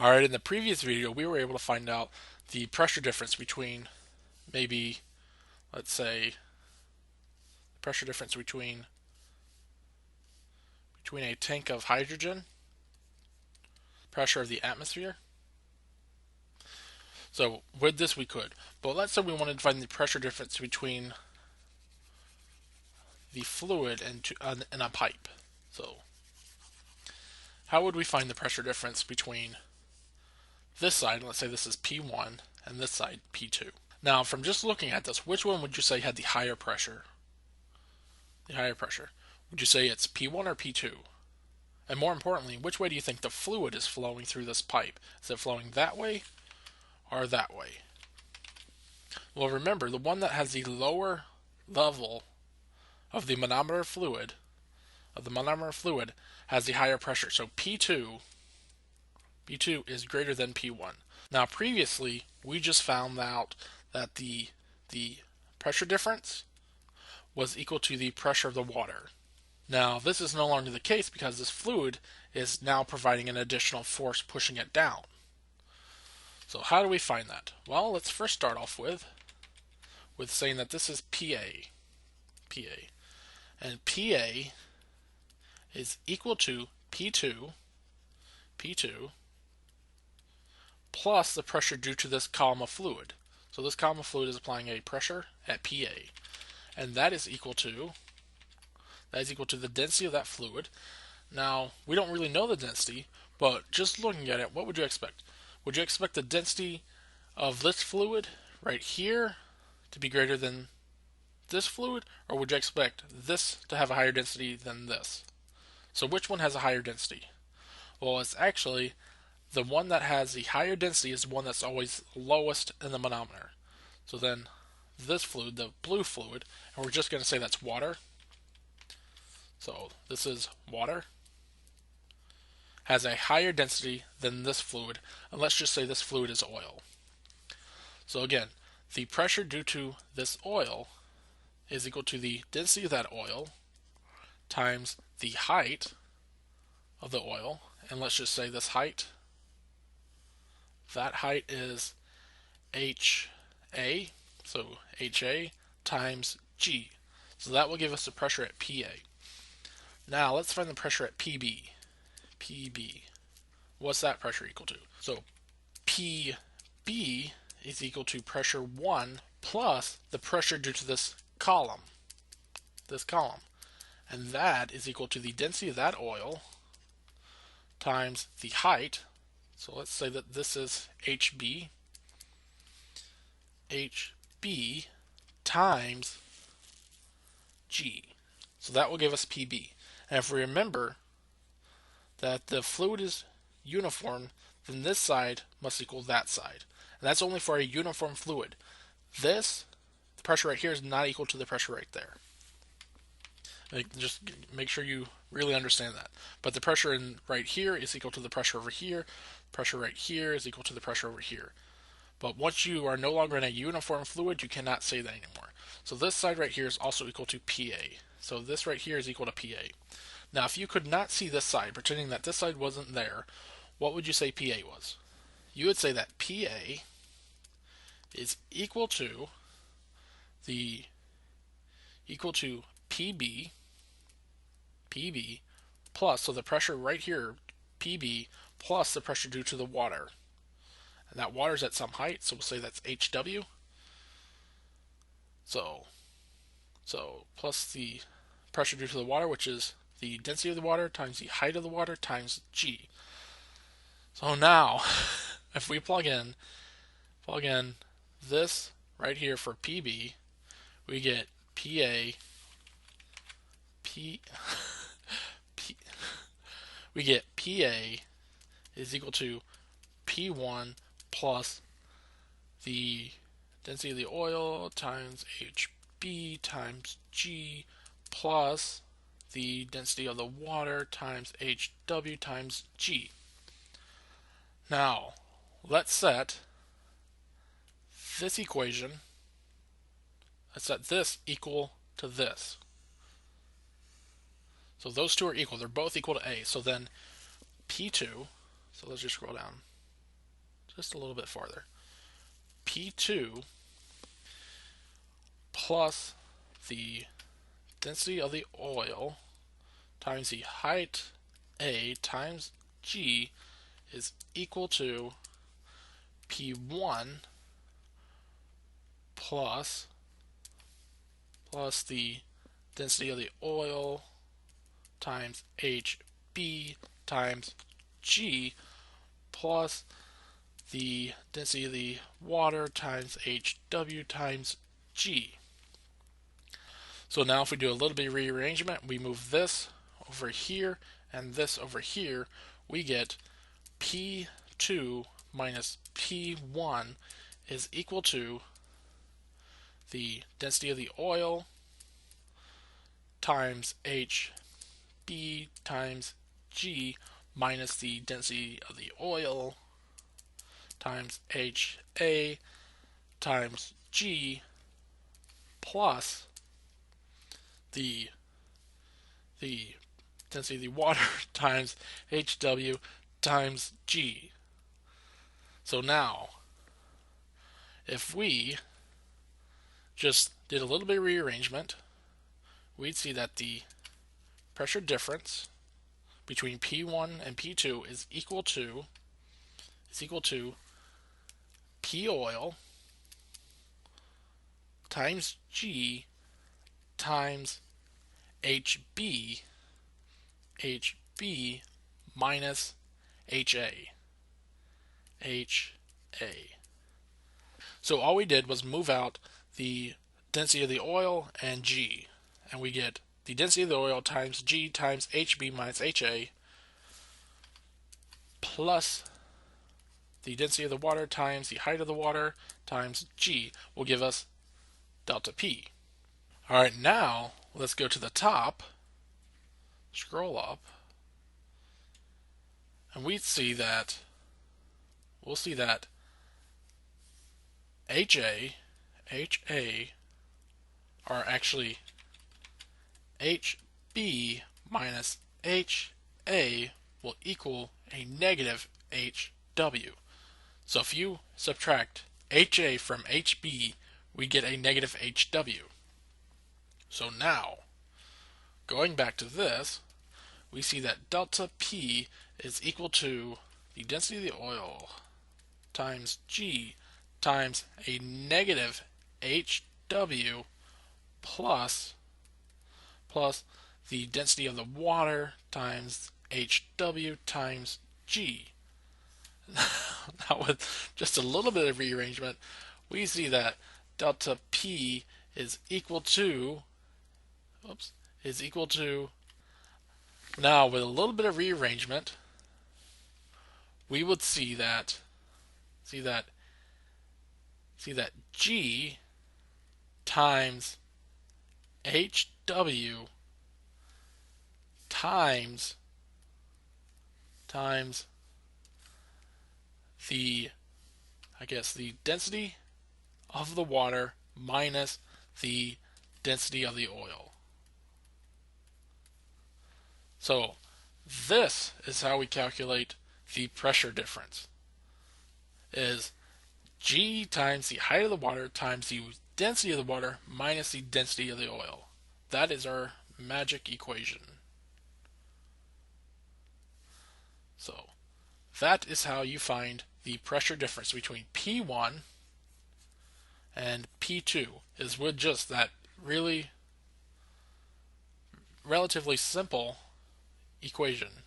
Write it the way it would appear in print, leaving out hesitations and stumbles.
Alright, in the previous video we were able to find out the pressure difference between maybe, let's say, the pressure difference between a tank of hydrogen, pressure of the atmosphere. So with this we could. But let's say we wanted to find the pressure difference between the fluid and a pipe. So how would we find the pressure difference between this side, let's say this is P1, and this side P2? Now, from just looking at this, which one would you say had the higher pressure? The higher pressure. Would you say it's P1 or P2? And more importantly, which way do you think the fluid is flowing through this pipe? Is it flowing that way or that way? Well, remember, the one that has the lower level of the manometer fluid, has the higher pressure. So P2 is greater than P1. Now, previously, we just found out that the pressure difference was equal to the pressure of the water. Now, this is no longer the case because this fluid is now providing an additional force pushing it down. So how do we find that? Well, let's first start off with saying that this is PA. And PA is equal to P2 plus the pressure due to this column of fluid. So this column of fluid is applying a pressure at PA. And that is equal to the density of that fluid. Now, we don't really know the density, but just looking at it, what would you expect? Would you expect the density of this fluid right here to be greater than this fluid, or would you expect this to have a higher density than this? So which one has a higher density? Well, it's actually the one that has the higher density is the one that's always lowest in the manometer. So then this fluid, the blue fluid, and we're just going to say that's water. So this is water, has a higher density than this fluid, and let's just say this fluid is oil. So again, the pressure due to this oil is equal to the density of that oil times the height of the oil, and let's just say this height, that height is HA, so HA times G. So that will give us the pressure at PA. Now let's find the pressure at PB. What's that pressure equal to? So PB is equal to pressure 1 plus the pressure due to this column. And that is equal to the density of that oil times the height. So let's say that this is HB times G. So that will give us PB. And if we remember that the fluid is uniform, then this side must equal that side. And that's only for a uniform fluid. The pressure right here is not equal to the pressure right there. Just make sure you really understand that. But the pressure right here is equal to the pressure over here. Pressure right here is equal to the pressure over here. But once you are no longer in a uniform fluid, you cannot say that anymore. So this side right here is also equal to PA. So this right here is equal to PA. Now, if you could not see this side, pretending that this side wasn't there, what would you say PA was? You would say that PA is equal to PB plus, so the pressure right here, PB, plus the pressure due to the water. And that water is at some height, so we'll say that's HW. So plus the pressure due to the water, which is the density of the water times the height of the water times G. So now, if we plug in this right here for PB, we get we get PA is equal to P1 plus the density of the oil times HB times G plus the density of the water times HW times G. Now, let's set this equation, let's set this equal to this. So those two are equal. They're both equal to A. So then P2, so let's just scroll down. just a little bit farther. P2 plus the density of the oil times the height A times G is equal to P1 plus the density of the oil times HB times G plus the density of the water times HW times G. So now if we do a little bit of rearrangement, we move this over here and this over here, we get P2 minus P1 is equal to the density of the oil times HB times G minus the density of the oil times HA times G plus the density of the water times HW times G. So now, if we just did a little bit of rearrangement, we'd see that the pressure difference between P1 and P2 is equal to P oil times G times HB minus HA. So all we did was move out the density of the oil and G, and we get the density of the oil times G times HB minus HA plus the density of the water times the height of the water times G will give us delta P. Alright, now let's go to the top, scroll up, and we'll see that HA are actually HB minus HA will equal a negative HW. So if you subtract HA from HB, we get a negative HW. So now, going back to this, we see that delta P is equal to the density of the oil times G times a negative HW plus the density of the water times HW times G. Now with just a little bit of rearrangement, we see that delta P is equal to, now with a little bit of rearrangement, we would see that G times HW times the density of the water minus the density of the oil. So this is how we calculate the pressure difference. Is G times the height of the water times the density of the water minus the density of the oil. That is our magic equation. So that is how you find the pressure difference between P1 and P2, is with just that really relatively simple equation.